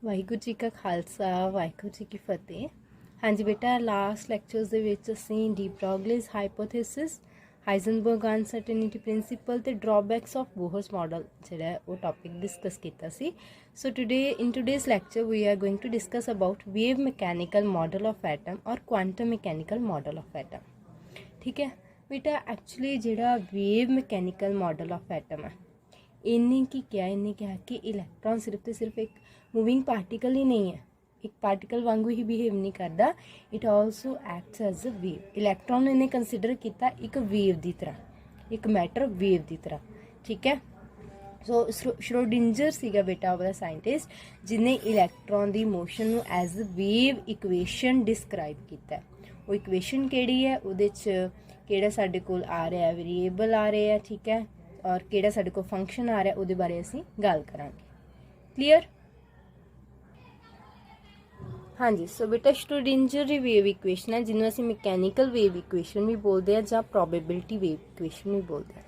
ਵਾਹਿਗੁਰੂ ਜੀ ਕਾ ਖਾਲਸਾ ਵਾਹਿਗੁਰੂ ਜੀ ਕੀ ਫਤਿਹ। ਹਾਂਜੀ ਬੇਟਾ, ਲਾਸਟ ਲੈਕਚਰਸ ਦੇ ਵਿੱਚ ਅਸੀਂ de Broglie's hypothesis, Heisenberg uncertainty principle ਤੇ ਡਰਾਬੈਕਸ ਆਫ ਬੋਹਰਸ ਮਾਡਲ ਜਿਹੜਾ ਉਹ ਟੌਪਿਕ ਡਿਸਕਸ ਕੀਤਾ ਸੀ। So in today's lecture we are going to discuss about wave mechanical model of atom ਔਰ quantum mechanical model of atom. ਠੀਕ ਹੈ ਬੇਟਾ, actually ਜਿਹੜਾ wave mechanical model of atom ਹੈ, ਇਹਨੇ ਕਿਹਾ ਕਿ ਇਲੈਕਟ੍ਰॉन सिर्फ तो सिर्फ एक मूविंग पार्टिकल ही नहीं है, एक पार्टिकल वांगू ही बिहेव नहीं करता, it also acts as a wave. Electron इन्हें कंसिडर किया एक वेव की तरह, एक मैटर वेव की तरह। ठीक है, सो श्रोडिंजर सीगा बेटा वो साइंटिस्ट जिन्हें इलैक्ट्रॉन की मोशन नू एज वेव इक्वेशन डिस्क्राइब किया। वो इक्वेशन केड़ी है, उहदे च केड़ा साडे कोल आ रहा है, वेरीएबल आ रहे हैं, ठीक है, और केड़ा साडे कोल फंक्शन आ रहा है, उहदे बारे असीं गल करांगे। क्लीयर? हाँ जी, सो बेटा श्रोडिंजर वेव इक्वेशन है जिन्होंने असीं मैकेनिकल वेव इक्वेशन भी बोलते हैं या प्रोबेबिलिटी वेव इक्वेशन भी बोलते हैं।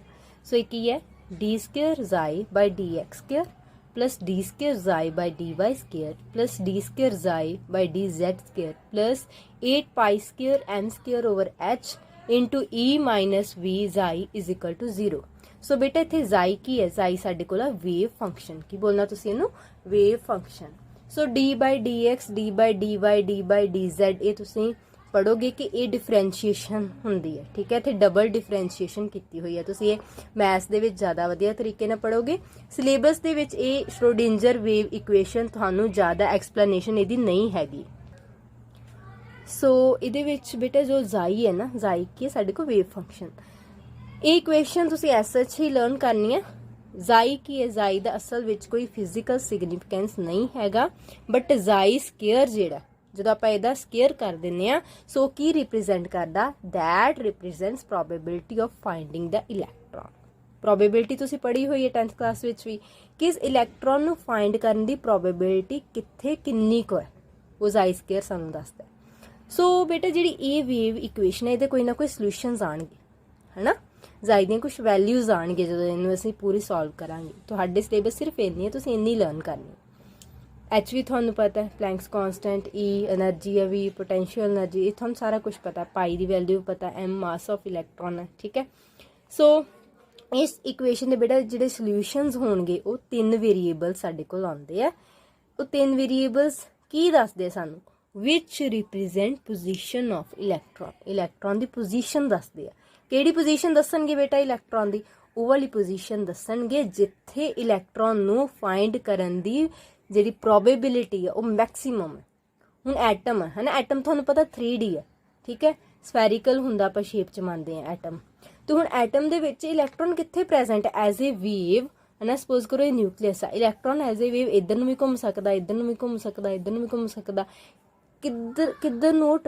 सो एक ही है D square psi by D X square plus D square psi by D Y square plus D square psi by D Z square plus 8 pi square M square over H into E minus V psi is equal to 0। So बेटा इत्थे जाई की है, जाई साडे कोल wave function, की बोलना तुसीं इहनूं wave function. So d by D x, d by D y, d by d z, ये तुसीं पढ़ोगे कि ये डिफरेंशिएशन हुंदी है। ठीक है, इत्थे डबल डिफरेंशिएशन कीती हुई है, तुसीं ये मैथ्स दे विच ज़्यादा वधिया तरीके नाल पढ़ोगे। सिलेबस दे विच ये श्रोडिंजर वेव इक्वेशन तुहानूं ज़्यादा एक्सप्लेनेशन इहदी नहीं हैगी। सो इहदे विच बेटा जो जाई है ना, जाई की है साडे कोल वेव फंक्शन। ये इक्वेशन तुसीं एज सच ही लर्न करनी है। जाई की है, जाई दा असल विच कोई फिजिकल सिग्निफिकेंस नहीं हैगा, बट जाई स्केयर जिहड़ा ਜਦੋਂ ਆਪਾਂ ਇਹਦਾ ਸਕੇਅਰ ਕਰ ਦਿੰਨੇ ਆ, ਸੋ ਕੀ ਰਿਪਰੈਜ਼ੈਂਟ ਕਰਦਾ, that represents probability of finding the electron. Probability ਤੁਸੀਂ ਪੜ੍ਹੀ ਹੋਈ ਹੈ 10th ਕਲਾਸ ਵਿੱਚ ਵੀ, ਕਿ ਇਸ ਇਲੈਕਟ੍ਰੋਨ ਨੂੰ ਫਾਈਂਡ ਕਰਨ ਦੀ ਪ੍ਰੋਬੇਬਿਲਿਟੀ ਕਿੱਥੇ ਕਿੰਨੀ ਕੁ ਹੈ, ਉਹ ਜਾਈ ਸਕੇਅਰ ਸਾਨੂੰ ਦੱਸਦਾ। ਸੋ ਬੇਟਾ ਜਿਹੜੀ ਇਹ ਵੇਵ ਇਕੁਏਸ਼ਨ ਹੈ, ਇਹਦੇ ਕੋਈ ਨਾ ਕੋਈ ਸੋਲੂਸ਼ਨਸ ਆਣਗੇ, ਹੈ ਨਾ, ਜਾਈ ਦੀਆਂ ਕੁਝ ਵੈਲਿਊਜ਼ ਆਣਗੇ ਜਦੋਂ ਇਹਨੂੰ ਅਸੀਂ ਪੂਰੀ ਸੋਲਵ ਕਰਾਂਗੇ। ਤੁਹਾਡੇ ਸਿਲੇਬਸ ਸਿਰਫ ਇੰਨੀ ਹੈ, ਤੁਸੀਂ ਇੰਨੀ ਲਰਨ ਕਰਨੀ। एच भी थोनू पता है, प्लैंक्स कॉन्स्टेंट, ई एनर्जी है भी, पोटेंशियल एनर्जी, ये थोनू सारा कुछ पता है, पाई की वैल्यू पता, एम मास ऑफ इलैक्ट्रॉन है। ठीक है, सो इस इक्वेशन के बेटा जिहड़े सॉल्यूशंस होणगे वो 3 वेरीएबल साडे कोल आउंदे आ। वो 3 वेरीएबल्स की दसदे सानू, which represent position of electron, electron की पोजीशन दसदे आ। किहड़ी पोजीशन दसणगे बेटा इलैक्ट्रॉन की, वो वाली पोजीशन दसणगे जिथे इलैक्ट्रॉन नू फाइंड करन दी ਜਿਹੜੀ ਪ੍ਰੋਬੇਬਿਲਿਟੀ ਹੈ ਉਹ ਮੈਕਸਿਮਮ ਹੈ। ਹੁਣ ਐਟਮ ਹੈ ਨਾ, ਐਟਮ ਤੁਹਾਨੂੰ ਪਤਾ 3D ਹੈ, ਠੀਕ ਹੈ, ਸਫੈਰੀਕਲ ਹੁੰਦਾ, ਆਪਾਂ ਸ਼ੇਪ ਚ ਮੰਨਦੇ ਆ ਐਟਮ। ਤੇ ਹੁਣ ਐਟਮ ਦੇ ਵਿੱਚ ਇਲੈਕਟ੍ਰੋਨ ਕਿੱਥੇ ਪ੍ਰੈਜ਼ੈਂਟ ਹੈ, ਐਜ਼ ਏ ਵੇਵ ਹੈ ਨਾ। ਸਪੋਜ਼ ਕਰੋ ਇਹ ਨਿਊਕਲੀਅਸ ਆ, ਇਲੈਕਟ੍ਰੋਨ ਐਜ਼ ਏ ਵੇਵ ਇੱਧਰ ਨੂੰ ਵੀ ਘੁੰਮ ਸਕਦਾ, ਇੱਧਰ ਨੂੰ ਵੀ ਘੁੰਮ ਸਕਦਾ, ਇੱਧਰ ਨੂੰ ਵੀ ਘੁੰਮ ਸਕਦਾ। ਕਿੱਧਰ ਨੂੰ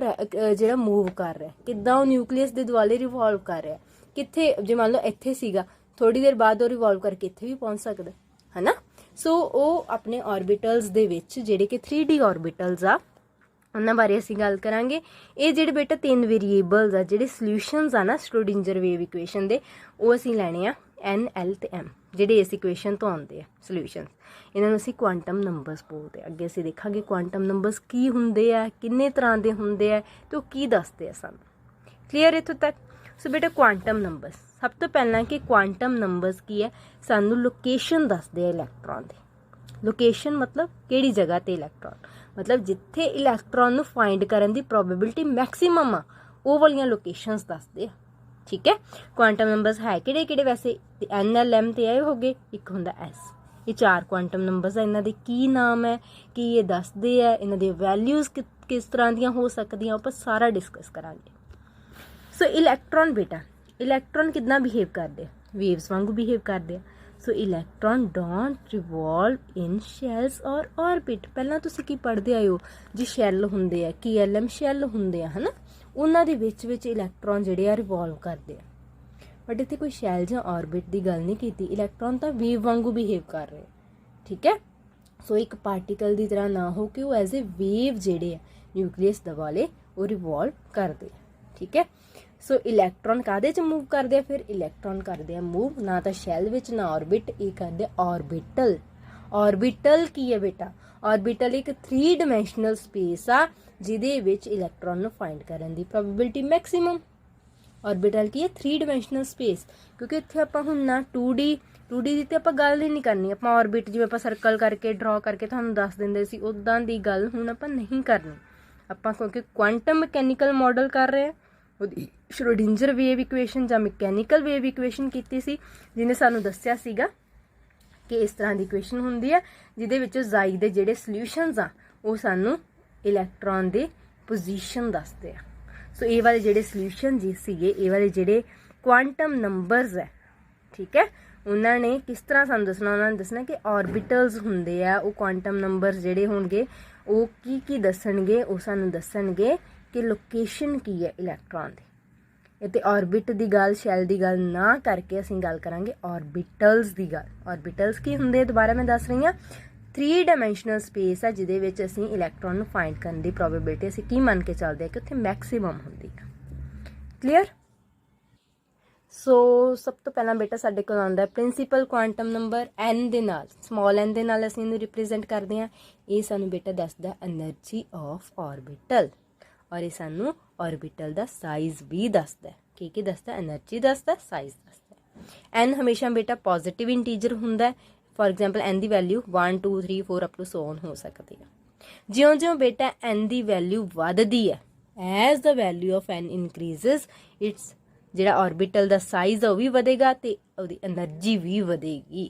ਜਿਹੜਾ ਮੂਵ ਕਰ ਰਿਹਾ, ਕਿੱਦਾਂ ਉਹ ਨਿਊਕਲੀਅਸ ਦੇ ਦੁਆਲੇ ਰਿਵੋਲਵ ਕਰ ਰਿਹਾ, ਕਿੱਥੇ, ਜੇ ਮੰਨ ਲਓ ਇੱਥੇ ਸੀਗਾ, ਥੋੜੀ ਦੇਰ ਬਾਅਦ ਉਹ ਰਿਵੋਲਵ ਕਰਕੇ ਇੱਥੇ ਵੀ ਪਹੁੰਚ ਸਕਦਾ, ਹੈ ਨਾ। ਸੋ ਉਹ ਆਪਣੇ ऑर्बिटल्स ਦੇ ਵਿੱਚ ਜਿਹੜੇ ਕਿ 3D ऑर्बिटल्स ਆ, ਉਹਨਾਂ ਬਾਰੇ ਅਸੀਂ ਗੱਲ ਕਰਾਂਗੇ। ਇਹ ਜਿਹੜੇ ਬੇਟਾ 3 ਵੇਰੀਏਬਲਸ ਆ, ਜਿਹੜੇ ਸੋਲੂਸ਼ਨਸ ਆ ਨਾ ਸ਼੍ਰੋਡਿੰਜਰ ਵੇਵ ਇਕੁਏਸ਼ਨ ਦੇ, ਉਹ ਅਸੀਂ ਲੈਣੇ ਆ N, L ਤੇ M, ਜਿਹੜੇ ਇਸ ਇਕੁਏਸ਼ਨ ਤੋਂ ਆਉਂਦੇ ਆ ਸੋਲੂਸ਼ਨਸ। ਇਹਨਾਂ ਨੂੰ ਅਸੀਂ ਕੁਆਂਟਮ ਨੰਬਰਸ ਬੋਲਦੇ ਆ। ਅੱਗੇ ਅਸੀਂ ਦੇਖਾਂਗੇ ਕੁਆਂਟਮ ਨੰਬਰਸ ਕੀ ਹੁੰਦੇ ਆ, ਕਿੰਨੇ ਤਰ੍ਹਾਂ ਦੇ ਹੁੰਦੇ ਆ, ਤੇ ਉਹ ਕੀ ਦੱਸਦੇ ਆ ਸਾਨੂੰ। ਕਲੀਅਰ ਇੱਥੋਂ ਤੱਕ? ਸੋ ਬੇਟਾ ਕੁਆਂਟਮ ਨੰਬਰਸ, ਸਭ ਤੋਂ ਪਹਿਲਾਂ ਕਿ ਕੁਆਂਟਮ ਨੰਬਰਸ ਕੀ ਹੈ, ਸਾਨੂੰ ਲੋਕੇਸ਼ਨ ਦੱਸਦੇ ਆ ਇਲੈਕਟ੍ਰੋਨ ਦੀ। ਲੋਕੇਸ਼ਨ ਮਤਲਬ ਕਿਹੜੀ ਜਗ੍ਹਾ ਤੇ ਇਲੈਕਟ੍ਰੋਨ, ਮਤਲਬ ਜਿੱਥੇ ਇਲੈਕਟ੍ਰੋਨ ਨੂੰ ਫਾਈਂਡ ਕਰਨ ਦੀ ਪ੍ਰੋਬੇਬਿਲਿਟੀ ਮੈਕਸਿਮਮ ਆ, ਉਹ ਵਾਲੀਆਂ ਲੋਕੇਸ਼ਨਸ ਦੱਸਦੇ ਆ। ਠੀਕ ਹੈ, ਕੁਆਂਟਮ ਨੰਬਰਸ ਹੈ ਕਿਹੜੇ ਕਿਹੜੇ ਵੈਸੇ, N, L, M ਤੇ ਆਏ ਹੋਗੇ, ਇੱਕ ਹੁੰਦਾ S। ਇਹ 4 ਕੁਆਂਟਮ ਨੰਬਰਸ ਆ, ਇਹਨਾਂ ਦੇ ਕੀ ਨਾਮ ਹੈ, ਕੀ ਇਹ ਦੱਸਦੇ ਆ, ਇਹਨਾਂ ਦੀਆਂ ਵੈਲਿਊਜ਼ ਕਿਸ ਤਰ੍ਹਾਂ ਦੀਆਂ ਹੋ ਸਕਦੀਆਂ, ਆਪਾਂ ਸਾਰਾ ਡਿਸਕਸ ਕਰਾਂਗੇ। ਸੋ ਇਲੈਕਟ੍ਰੋਨ ਬੇਟਾ, ਇਲੈਕਟ੍ਰੋਨ ਕਿੱਦਾਂ ਬਿਹੇਵ ਕਰਦੇ ਆ, ਵੇਵਸ ਵਾਂਗੂ ਬਿਹੇਵ ਕਰਦੇ ਆ। ਸੋ ਇਲੈਕਟ੍ਰੋਨ ਡੋਂਟ ਰਿਵੋਲਵ ਇਨ ਸ਼ੈਲਸ ਔਰ ਔਰਬਿਟ। ਪਹਿਲਾਂ ਤੁਸੀਂ ਕੀ ਪੜ੍ਹਦੇ ਆਏ ਹੋ ਜੀ, ਸ਼ੈਲ ਹੁੰਦੇ ਆ, KLM ਸ਼ੈਲ ਹੁੰਦੇ ਆ, ਹੈ ਨਾ, ਉਹਨਾਂ ਦੇ ਵਿੱਚ ਇਲੈਕਟ੍ਰੋਨ ਜਿਹੜੇ ਆ ਰਿਵੋਲਵ ਕਰਦੇ ਆ। ਬਟ ਇੱਥੇ ਕੋਈ ਸ਼ੈਲ ਜਾਂ ਔਰਬਿਟ ਦੀ ਗੱਲ ਨਹੀਂ ਕੀਤੀ, ਇਲੈਕਟ੍ਰੋਨ ਤਾਂ ਵੇਵ ਵਾਂਗੂ ਬਿਹੇਵ ਕਰ ਰਹੇ। ਠੀਕ ਹੈ, ਸੋ ਇੱਕ ਪਾਰਟੀਕਲ ਦੀ ਤਰ੍ਹਾਂ ਨਾ ਹੋ ਕੇ ਉਹ ਐਜ਼ ਏ ਵੇਵ ਜਿਹੜੇ ਆ ਨਿਊਕਲੀਅਸ ਦੁਆਲੇ ਉਹ ਰਿਵੋਲਵ ਕਰਦੇ ਆ। ਠੀਕ ਹੈ, सो इलैक्ट्रॉन काहदे च मूव करते हैं, फिर इलैक्ट्रॉन करते हैं मूव ना तो शैल विच ना ऑर्बिट, ये करते ऑर्बिटल। ऑर्बिटल की है बेटा, ऑर्बिटल एक 3 ਡਾਇਮੈਂਸ਼ਨਲ स्पेस आ ਜਿਹਦੇ ਵਿੱਚ ਇਲੈਕਟ੍ਰੋਨ ਨੂੰ फाइंड ਕਰਨ ਦੀ ਪ੍ਰੋਬੇਬਿਲਿਟੀ ਮੈਕਸਿਮਮ। ऑर्बिटल की है 3 ਡਾਇਮੈਂਸ਼ਨਲ स्पेस, क्योंकि ਇੱਥੇ ਆਪਾਂ ਹੁਣ ਨਾ 2D ਦੀ ਤੇ ਆਪਾਂ ਗੱਲ ਹੀ ਨਹੀਂ ਕਰਨੀ। ਆਪਾਂ ऑर्बिट ਜਿਵੇਂ ਆਪਾਂ ਸਰਕਲ ਕਰਕੇ ਡਰਾ ਕਰਕੇ ਤੁਹਾਨੂੰ ਦੱਸ ਦਿੰਦੇ ਸੀ ਉੱਦਾਂ ਦੀ ਗੱਲ ਹੁਣ ਆਪਾਂ ਨਹੀਂ ਕਰਨੀ ਆਪਾਂ, ਕਿਉਂਕਿ ਕੁਆਂਟਮ ਮਕੈਨੀਕਲ ਮਾਡਲ ਕਰ ਰਹੇ ਹਾਂ। ਉਹਦੀ ਸ਼੍ਰੋਡਿੰਜਰ ਵੇਵ ਇਕੁਏਸ਼ਨ ਜਾਂ ਮਕੈਨੀਕਲ ਵੇਵ ਇਕੁਏਸ਼ਨ ਕੀਤੀ ਸੀ, ਜਿਹਨੇ ਸਾਨੂੰ ਦੱਸਿਆ ਸੀਗਾ ਕਿ ਇਸ ਤਰ੍ਹਾਂ ਦੀ ਇਕੁਏਸ਼ਨ ਹੁੰਦੀ ਹੈ ਜਿਹਦੇ ਵਿੱਚ ਜ਼ਾਈ ਦੇ ਜਿਹੜੇ ਸੋਲਿਊਸ਼ਨਸ ਆ ਉਹ ਸਾਨੂੰ ਇਲੈਕਟ੍ਰੋਨ ਦੇ ਪੋਜੀਸ਼ਨ ਦੱਸਦੇ ਆ। ਸੋ ਇਹ ਵਾਲੇ ਜਿਹੜੇ ਸੋਲਿਊਸ਼ਨ ਜੀ ਸੀਗੇ, ਇਹ ਵਾਲੇ ਜਿਹੜੇ ਕੁਆਂਟਮ ਨੰਬਰਸ ਹੈ, ਠੀਕ ਹੈ, ਉਹਨਾਂ ਨੇ ਕਿਸ ਤਰ੍ਹਾਂ ਸਾਨੂੰ ਦੱਸਣਾ, ਉਹਨਾਂ ਨੇ ਦੱਸਣਾ ਕਿ ऑर्बिटल्स ਹੁੰਦੇ ਆ ਉਹ ਕੁਆਂਟਮ ਨੰਬਰਸ ਜਿਹੜੇ ਹੋਣਗੇ ਉਹ ਕੀ ਦੱਸਣਗੇ, ਉਹ ਸਾਨੂੰ ਦੱਸਣਗੇ ਕਿ ਲੋਕੇਸ਼ਨ ਕੀ ਹੈ ਇਲੈਕਟ੍ਰੋਨ ਦੀ। ਇਹ ਤੇ ऑर्बिट ਦੀ ਗੱਲ ਸ਼ੈਲ ਦੀ ਗੱਲ ਨਾ ਕਰਕੇ ਅਸੀਂ ਗੱਲ ਕਰਾਂਗੇ ऑर्बिटल्स ਦੀ ਗੱਲ। ऑर्बिटल्स ਕੀ ਹੁੰਦੇ ਦੁਬਾਰਾ ਮੈਂ ਦੱਸ ਰਹੀ ਹਾਂ, 3 ਡਾਇਮੈਂਸ਼ਨਲ ਸਪੇਸ ਹੈ ਜਿਹਦੇ ਵਿੱਚ ਅਸੀਂ ਇਲੈਕਟ੍ਰੋਨ ਨੂੰ ਫਾइंड ਕਰਨ ਦੀ ਪ੍ਰੋਬੇਬਿਲਿਟੀ ਅਸੀਂ ਕੀ ਮੰਨ ਕੇ ਚੱਲਦੇ ਆ ਕਿ ਉੱਥੇ ਮੈਕਸਿਮਮ ਹੁੰਦੀ ਹੈ। ਕਲੀਅਰ। ਸੋ ਸਭ ਤੋਂ ਪਹਿਲਾਂ ਬੇਟਾ ਸਾਡੇ ਕੋਲ ਆਉਂਦਾ ਪ੍ਰਿੰਸੀਪਲ ਕੁਆਂਟਮ ਨੰਬਰ n ਦੇ ਨਾਲ, ਸਮਾਲ n ਦੇ ਨਾਲ ਅਸੀਂ ਇਹਨੂੰ ਰਿਪਰੈਜ਼ੈਂਟ ਕਰਦੇ ਹਾਂ। ਇਹ ਸਾਨੂੰ ਬੇਟਾ ਦੱਸਦਾ એનર્ਜੀ ਆਫ ऑर्बिटल, ਔਰ ਇਹ ਸਾਨੂੰ ऑर्बिटल ਦਾ ਸਾਈਜ਼ ਵੀ ਦੱਸਦਾ। ਕੀ ਦੱਸਦਾ? એનર્ਜੀ ਦੱਸਦਾ, ਸਾਈਜ਼ ਦੱਸਦਾ। n ਹਮੇਸ਼ਾ ਬੇਟਾ ਪੋਜ਼ਿਟਿਵ ਇੰਟੀਜਰ ਹੁੰਦਾ। ਫॉर एग्जाम्पल n ਦੀ value 1 2 3 4 up to so on ਹੋ ਸਕਦੀ ਹੈ। ਜਿਉਂ-ਜਿਉਂ ਬੇਟਾ n ਦੀ ਵੈਲਿਊ ਵੱਧਦੀ ਹੈ, as the value of n increases, its ਜਿਹੜਾ ऑर्बिटल ਦਾ ਸਾਈਜ਼ ਉਹ ਵੀ ਵਧੇਗਾ ਤੇ ਉਹਦੀ એનર્ਜੀ ਵੀ ਵਧੇਗੀ।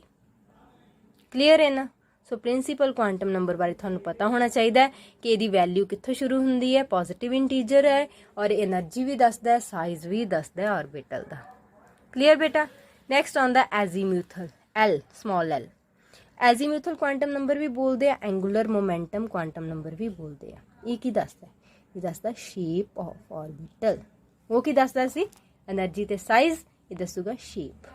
ਕਲੀਅਰ ਹੈ ਨਾ। ਸੋ ਪ੍ਰਿੰਸੀਪਲ ਕੁਆਂਟਮ ਨੰਬਰ ਬਾਰੇ ਤੁਹਾਨੂੰ ਪਤਾ ਹੋਣਾ ਚਾਹੀਦਾ ਹੈ ਕਿ ਇਹਦੀ ਵੈਲਿਊ ਕਿੱਥੋਂ ਸ਼ੁਰੂ ਹੁੰਦੀ ਹੈ, ਪੋਜ਼ਿਟਿਵ ਇੰਟੀਜਰ ਹੈ, ਔਰ એનર્ਜੀ ਵੀ ਦੱਸਦਾ ਹੈ, ਸਾਈਜ਼ ਵੀ ਦੱਸਦਾ ਹੈ ऑर्बिटल ਦਾ। ਕਲੀਅਰ ਬੇਟਾ। ਨੈਕਸਟ ਆਉਂਦਾ azimuthal, L, small l। Azimuthal quantum number ਵੀ ਬੋਲਦੇ ਆ, ਐਂਗੂਲਰ ਮੋਮੈਂਟਮ ਕੁਆਂਟਮ ਨੰਬਰ ਵੀ ਬੋਲਦੇ ਆ। ਇਹ ਕੀ ਦੱਸਦਾ? ਇਹ ਦੱਸਦਾ ਸ਼ੇਪ ਆਫ ऑर्बिटल। ਉਹ ਕੀ ਦੱਸਦਾ ਸੀ? એનર્ਜੀ ਤੇ ਸਾਈਜ਼। ਇਹ ਦੱਸੂਗਾ ਸ਼ੇਪ।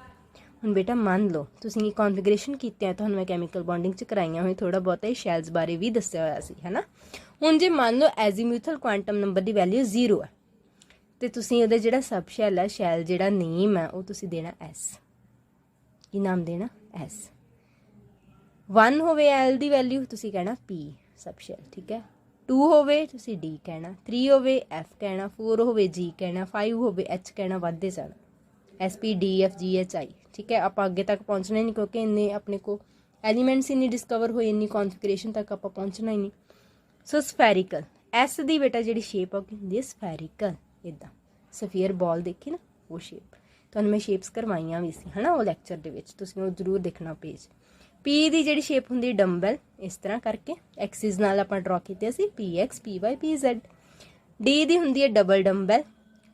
ਹੁਣ ਬੇਟਾ ਮੰਨ ਲਓ ਤੁਸੀਂ ਕੌਨਫੀਗਰੇਸ਼ਨ ਕੀਤੇ ਆ, ਤੁਹਾਨੂੰ ਮੈਂ ਕੈਮੀਕਲ ਬੌਂਡਿੰਗ ਚ ਕਰਾਈਆਂ ਹੋਈ ਥੋੜਾ ਬਹੁਤਾ ਸ਼ੈਲਸ ਬਾਰੇ ਵੀ ਦੱਸਿਆ ਹੋਇਆ ਸੀ, ਹੈ ਨਾ। ਹੁਣ ਜੇ ਮੰਨ ਲਓ ਐਜ਼ੀਮੂਥਲ ਕੁਆਂਟਮ ਨੰਬਰ ਦੀ ਵੈਲਿਊ 0 ਹੈ ਤੇ ਤੁਸੀਂ ਉਹਦਾ ਜਿਹੜਾ ਸਬ ਸ਼ੈਲ ਹੈ, ਸ਼ੈਲ ਜਿਹੜਾ ਨੇਮ ਹੈ, ਉਹ ਤੁਸੀਂ ਦੇਣਾ S। ਕੀ ਨਾਮ ਦੇਣਾ? S। 1 ਹੋਵੇ L ਦੀ ਵੈਲਿਊ, ਤੁਸੀਂ ਕਹਿਣਾ P ਸਬ ਸ਼ੈਲ, ਠੀਕ ਹੈ। 2 ਹੋਵੇ ਤੁਸੀਂ D ਕਹਿਣਾ, 3 ਹੋਵੇ F ਕਹਿਣਾ, 4 ਹੋਵੇ G ਕਹਿਣਾ, 5 ਹੋਵੇ H ਕਹਿਣਾ, ਵੱਧਦੇ ਜਾਣਾ S P D F G H I, ਠੀਕ ਹੈ। ਆਪਾਂ ਅੱਗੇ ਤੱਕ ਪਹੁੰਚਣਾ ਹੀ ਨਹੀਂ ਕਿਉਂਕਿ ਇੰਨੇ ਆਪਣੇ ਕੋਲ ਐਲੀਮੈਂਟਸ ਹੀ ਨਹੀਂ ਡਿਸਕਵਰ ਹੋਏ, ਇੰਨੀ ਕੌਨਫੀਗਰੇਸ਼ਨ ਤੱਕ ਆਪਾਂ ਪਹੁੰਚਣਾ ਹੀ ਨਹੀਂ। ਸੋ ਸਫੈਰੀਕਲ S ਦੀ ਬੇਟਾ ਜਿਹੜੀ ਸ਼ੇਪ ਆ ਕੀ ਹੁੰਦੀ ਹੈ? ਸਫੈਰੀਕਲ। ਇੱਦਾਂ ਸਫੀਅਰ ਬਾਲ ਦੇਖੀ ਨਾ, ਉਹ ਸ਼ੇਪ ਤੁਹਾਨੂੰ ਮੈਂ ਸ਼ੇਪਸ ਕਰਵਾਈਆਂ ਵੀ ਸੀ, ਹੈ ਨਾ, ਉਹ ਲੈਕਚਰ ਦੇ ਵਿੱਚ, ਤੁਸੀਂ ਉਹ ਜ਼ਰੂਰ ਦੇਖਣਾ ਪੇਜ। P ਦੀ ਜਿਹੜੀ ਸ਼ੇਪ ਹੁੰਦੀ ਡੰਬਲ, ਇਸ ਤਰ੍ਹਾਂ ਕਰਕੇ ਐਕਸਿਸ ਨਾਲ ਆਪਾਂ ਡਰਾ ਕੀਤੇ ਸੀ, PX PY PZ। D ਦੀ ਹੁੰਦੀ ਹੈ double dumbbell,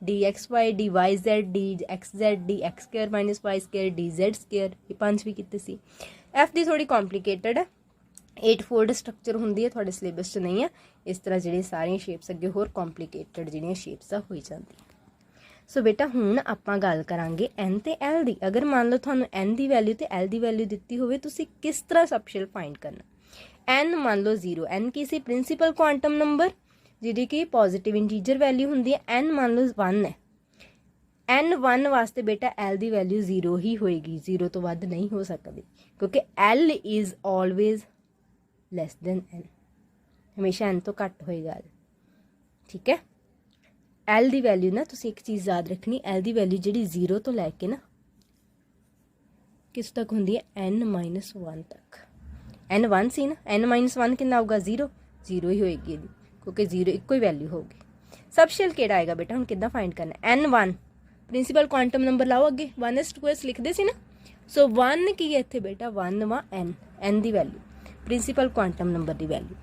DXY DYZ DXZ DX square minus Y square DZ square, ਇਹ 5 ਵੀ ਕੀਤੇ ਸੀ। F ਦੀ ਥੋੜੀ ਕੰਪਲੀਕੇਟਡ ਹੈ, 8 ਫੋਲਡ ਸਟਰਕਚਰ ਹੁੰਦੀ ਹੈ, ਤੁਹਾਡੇ ਸਿਲੇਬਸ 'ਚ ਨਹੀਂ ਹੈ। ਇਸ ਤਰ੍ਹਾਂ ਜਿਹੜੀਆਂ ਸਾਰੀਆਂ ਸ਼ੇਪਸ ਅੱਗੇ ਹੋਰ ਕੰਪਲੀਕੇਟਡ ਜਿਹੜੀਆਂ ਸ਼ੇਪਸ ਆ ਹੋਈ ਜਾਂਦੀਆਂ। ਸੋ ਬੇਟਾ ਹੁਣ ਆਪਾਂ ਗੱਲ ਕਰਾਂਗੇ n ਤੇ l ਦੀ। ਅਗਰ ਮੰਨ ਲਓ ਤੁਹਾਨੂੰ n ਦੀ ਵੈਲਿਊ ਤੇ l ਦੀ ਵੈਲਿਊ ਦਿੱਤੀ ਹੋਵੇ, ਤੁਸੀਂ ਕਿਸ ਤਰ੍ਹਾਂ ਸਬਸ਼ੈਲ ਫਾਈਂਡ ਕਰਨਾ। n ਮੰਨ ਲਓ 0, n ਕੀ ਸੀ? ਪ੍ਰਿੰਸੀਪਲ ਕੁਆਂਟਮ ਨੰਬਰ ਜਿਹਦੀ ਕਿ ਪੋਜ਼ਿਟਿਵ ਇੰਟੀਜਰ ਵੈਲਿਊ ਹੁੰਦੀ ਹੈ। n ਮੰਨ ਲਓ 1 ਹੈ, n 1 ਵਾਸਤੇ ਬੇਟਾ l ਦੀ ਵੈਲਿਊ 0 ਹੀ ਹੋਏਗੀ, 0 ਤੋਂ ਵੱਧ ਨਹੀਂ ਹੋ ਸਕਦੀ, ਕਿਉਂਕਿ l is always less than n, ਹਮੇਸ਼ਾ n ਤੋਂ ਘੱਟ ਹੋਏਗਾ, ਠੀਕ ਹੈ। L ਦੀ ਵੈਲਿਊ ਨਾ ਤੁਸੀਂ ਇੱਕ ਚੀਜ਼ ਯਾਦ ਰੱਖਣੀ, L ਦੀ ਵੈਲਿਊ ਜਿਹੜੀ 0 ਤੋਂ ਲੈ ਕੇ ਨਾ ਕਿਸ ਤੱਕ ਹੁੰਦੀ ਹੈ? n-1 ਤੱਕ। n 1 ਸੀ ਨਾ, n-1 ਕਿੰਨਾ ਆਊਗਾ? 0 ਹੀ ਹੋਏਗੀ ਇਹਦੀ, ਕਿਉਂਕਿ 0 ਇੱਕੋ ਹੀ ਵੈਲਿਊ ਹੋਊਗੀ। ਸਬਸ਼ੈਲ ਕਿਹੜਾ ਆਏਗਾ ਬੇਟਾ? ਹੁਣ ਕਿੱਦਾਂ ਫਾਈਂਡ ਕਰਨਾ? n1 ਪ੍ਰਿੰਸੀਪਲ ਕੁਆਂਟਮ ਨੰਬਰ ਲਾਓ ਅੱਗੇ, 1s 2s ਲਿਖਦੇ ਸੀ ਨਾ। ਸੋ 1 ਕੀ ਹੈ ਇੱਥੇ ਬੇਟਾ? 1 ਵਾ n ਦੀ ਵੈਲਿਊ, ਪ੍ਰਿੰਸੀਪਲ ਕੁਆਂਟਮ ਨੰਬਰ ਦੀ ਵੈਲਿਊ।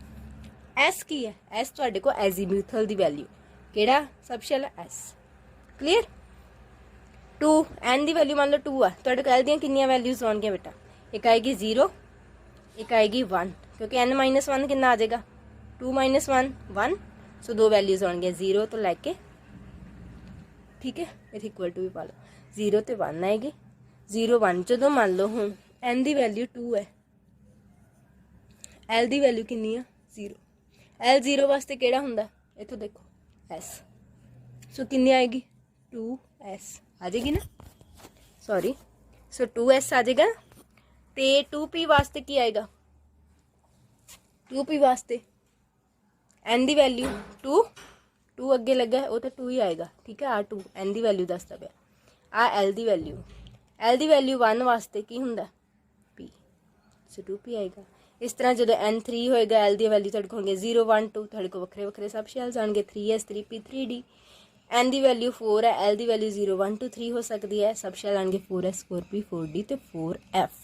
s ਕੀ ਹੈ? s ਤੁਹਾਡੇ ਕੋਲ ਐਜ਼ੀਮੂਥਲ ਦੀ ਵੈਲਿਊ, ਕਿਹੜਾ ਸਬਸ਼ੈਲ ਹੈ? S। ਕਲੀਅਰ। 2 n ਦੀ ਵੈਲਿਊ ਮੰਨ ਲਓ 2 ਆ, ਤੁਹਾਡੇ ਕੋਲ ਦੀਆਂ ਕਿੰਨੀਆਂ ਵੈਲਿਊਜ਼ ਆਉਣਗੀਆਂ ਬੇਟਾ? ਇੱਕ ਆਏਗੀ 0, ਇੱਕ ਆਏਗੀ 1, ਕਿਉਂਕਿ n-1 ਕਿੰਨਾ ਆ ਜਾਏਗਾ? 2 - 1 1। ਸੋ ਦੋ ਵੈਲਿਊਜ਼ ਆਉਣਗੀਆਂ 0 ਤੋਂ ਲੈ ਕੇ, ਠੀਕ ਹੈ, ਇੱਥੇ ਇਕੁਅਲ ਟੂ ਵੀ ਪਾ ਲਓ, 0 ਤੇ 1 ਆਏਗੀ। 0 1 ਜਦੋਂ ਮੰਨ ਲਓ ਹੁਣ n ਦੀ ਵੈਲਿਊ 2 ਹੈ, l ਦੀ ਵੈਲਿਊ ਕਿੰਨੀ ਆ? 0। l 0 ਵਾਸਤੇ ਕਿਹੜਾ ਹੁੰਦਾ? ਇੱਥੋਂ ਦੇਖੋ S। ਸੋ ਕਿੰਨੀ ਆਏਗੀ? 2s ਆ ਜਾਏਗੀ ਨਾ, ਸੌਰੀ। ਸੋ 2s ਆ ਜਾਏਗਾ। ਤੇ 2p ਵਾਸਤੇ ਕੀ ਆਏਗਾ? 2p वास्ते n ਦੀ ਵੈਲਿਊ 2 2 ਅੱਗੇ ਲੱਗਾ ਉਹ ਤਾਂ 2 ਹੀ ਆਏਗਾ ਠੀਕ ਹੈ। r2 n ਦੀ ਵੈਲਿਊ ਦੱਸਦਾ ਪਿਆ। ਆ l ਦੀ ਵੈਲਿਊ 1 ਵਾਸਤੇ ਕੀ ਹੁੰਦਾ p, ਸੋ 2p ਆਏਗਾ। ਇਸ ਤਰ੍ਹਾਂ ਜਦੋਂ n3 ਹੋਏਗਾ l ਦੀ ਵੈਲਿਊ ਤੁਹਾਡੇ ਕੋਲ ਹੋਣਗੇ 0 1 2 ਤੁਹਾਡੇ ਕੋਲ ਵੱਖਰੇ ਵੱਖਰੇ ਸਬ ਸ਼ੈਲਸ ਆਣਗੇ 3s 3p 3d। n ਦੀ ਵੈਲਿਊ 4 ਹੈ l ਦੀ ਵੈਲਿਊ 0 1 2 3 ਹੋ ਸਕਦੀ ਹੈ। ਸਬ ਸ਼ੈਲ ਆਣਗੇ 4s 4p 4d ਤੇ 4f।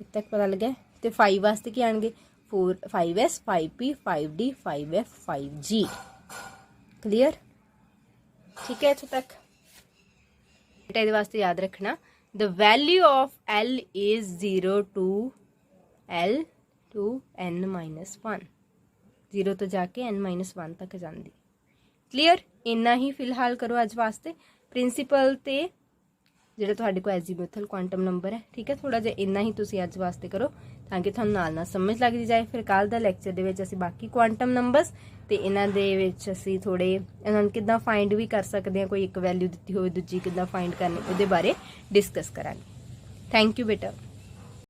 ਇੱਥੇ ਤੱਕ ਪਤਾ ਲੱਗਾ। ਤੇ 5 ਵਾਸਤੇ ਕੀ ਆਣਗੇ 5s 5p 5d 5f 5g। Clear ਠੀਕ ਹੈ ਇੱਥੇ ਤੱਕ। ਬੇਟਾ ਇਹਦੇ ਵਾਸਤੇ ਯਾਦ ਰੱਖਣਾ the value of l is 0 to l to n-1 0 ਤੋਂ ਜਾ ਕੇ n-1 ਤੱਕ ਜਾਂਦੀ। ਕਲੀਅਰ ਇੰਨਾ ਹੀ ਫਿਲਹਾਲ ਕਰੋ ਅੱਜ ਵਾਸਤੇ। ਪ੍ਰਿੰਸੀਪਲ ਤੇ ਜਿਹੜਾ ਤੁਹਾਡੇ ਕੋਲ ਐਜ਼ੀਮੂਥਲ ਕੁਆਂਟਮ ਨੰਬਰ ਹੈ ਠੀਕ ਹੈ, ਥੋੜਾ ਜਿਹਾ ਇੰਨਾ ਹੀ ਤੁਸੀਂ ਅੱਜ ਵਾਸਤੇ ਕਰੋ ਤਾਂ ਕਿ ਤੁਹਾਨੂੰ ਨਾਲ ਸਮਝ ਲੱਗਦੀ ਜਾਏ। ਫਿਰ ਕੱਲ੍ਹ ਦਾ ਲੈਕਚਰ ਦੇ ਵਿੱਚ ਅਸੀਂ ਬਾਕੀ ਕੁਆਂਟਮ ਨੰਬਰਸ ਤੇ ਇਹਨਾਂ ਦੇ ਵਿੱਚ ਅਸੀਂ ਥੋੜੇ ਇਹਨਾਂ ਨੂੰ ਕਿੱਦਾਂ ਫਾਈਂਡ ਵੀ ਕਰ ਸਕਦੇ ਹਾਂ, ਕੋਈ ਇੱਕ ਵੈਲਿਊ ਦਿੱਤੀ ਹੋਵੇ ਦੂਜੀ ਕਿੱਦਾਂ ਫਾਈਂਡ ਕਰਨੀ ਉਹਦੇ ਬਾਰੇ ਡਿਸਕਸ ਕਰਾਂਗੇ। ਥੈਂਕ ਯੂ ਬੇਟਾ।